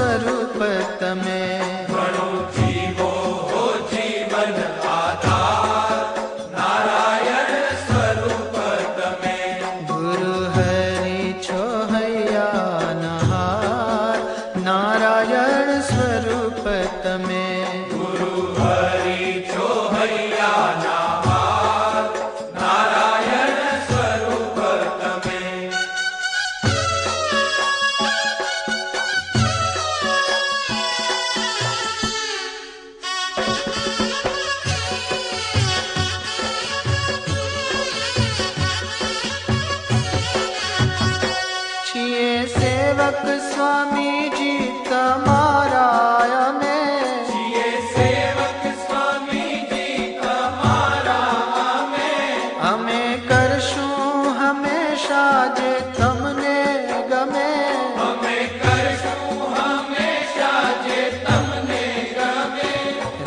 स्वरूप तमे। घणो जीवो हो जीवन आधार, नारायण स्वरूप तमे। गुरु हरि छो हैया नहार, नारायण स्वरूप तमे। गुरु हरि छो हैया नहार, नारायण स्वरूप तमे। छिए सेवक स्वामी जी तमारा अमे। छिए सेवक स्वामी जी तमारा अमे करशुं हमेशा जे तमने गमे। અમે કરશું હંમેશા જે તમને ગમે।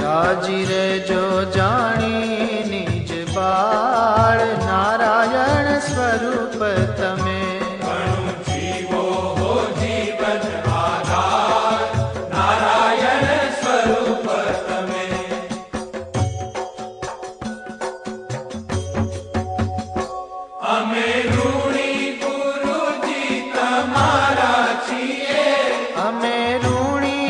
राजी रेजो जानी निज बाळ, नारायण स्वरूप तमे। ઘણું જીવો હો જીવન આધાર, નારાયણ સ્વરૂપ તમે। અમે ઋણી ગુરુજી તમારા છીએ। अमे ऋणी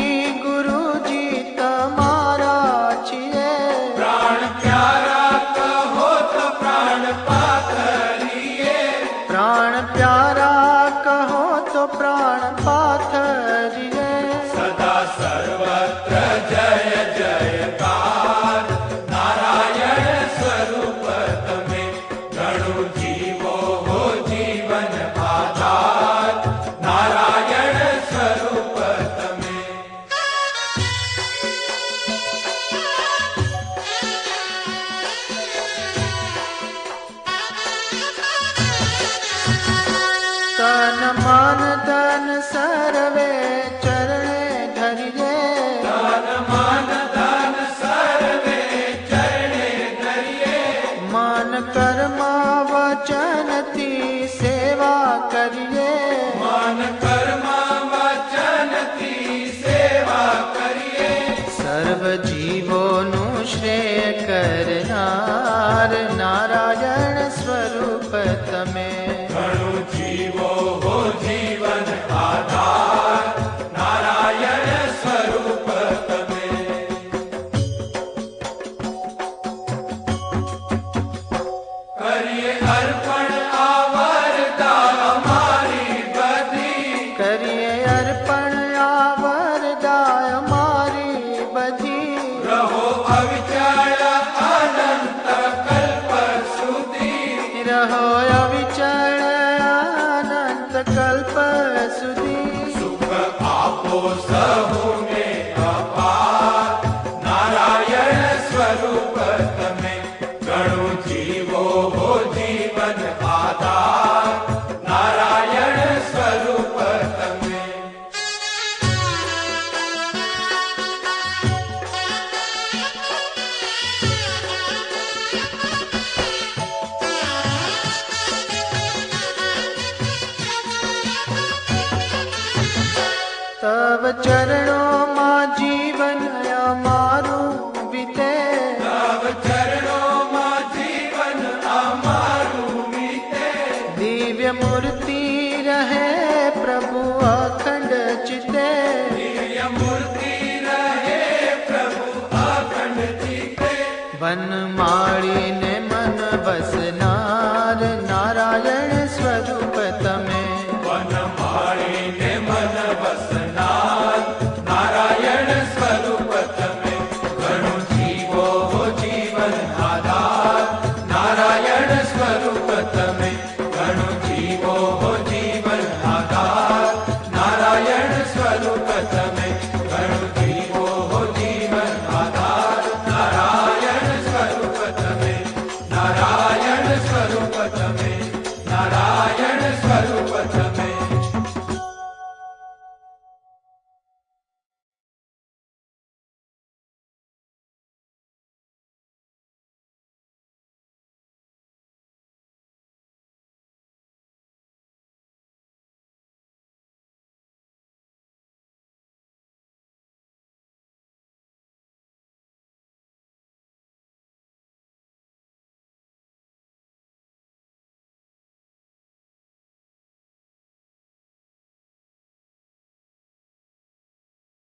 गुरुजी तमारा छिए। પ્રાણ પ્યારા કહો તો પ્રાણ પાથરીએ। प्राण प्यारा कहो तो प्राण पाथरिए। સદા સર્વત્ર જય જયકાર, નારાયણ સ્વરૂપ તમે। ઘણું જીવો હો જીવન આધાર, નારાયણ સ્વરૂપ તમે। तन मन धन सर्वे चरणे धरिए। તન મન ધન સર્વે ચરણે ધરીએ। मन कर्म वचन थी सेवा करिए। મન કર્મ વચનથી સેવા કરીએ। सर्व जीवों नु श्रेय करनार, नारायण स्वरूप तमे। ઘણું જીવો હો જીવન આધાર, નારાયણ સ્વરૂપ તમે। કરીએ અર્પણ આ વરદા અમારી બધી। करिए अर्पण आवरदाय मारी बधी। રહો અવિચળ અનંત કલ્પ સુધી। रहो अविचल अनंत कल्प सुधी। સુખ આપો સહુને અપાર, નારાયણ સ્વરૂપ તમે। ઘણું જીવો હો જીવન આધાર, નારાયણ સ્વરૂપ તમે। तव चरणों मां जीवन अमारू बीते। તવ ચરણોમાં જીવન અમારું વીતે। दिव्य मूर्ति रहे प्रभु अखंड चिते। દિવ્ય મૂર્તિ રહે પ્રભુ અખંડ ચિત્તે। वन माड़ी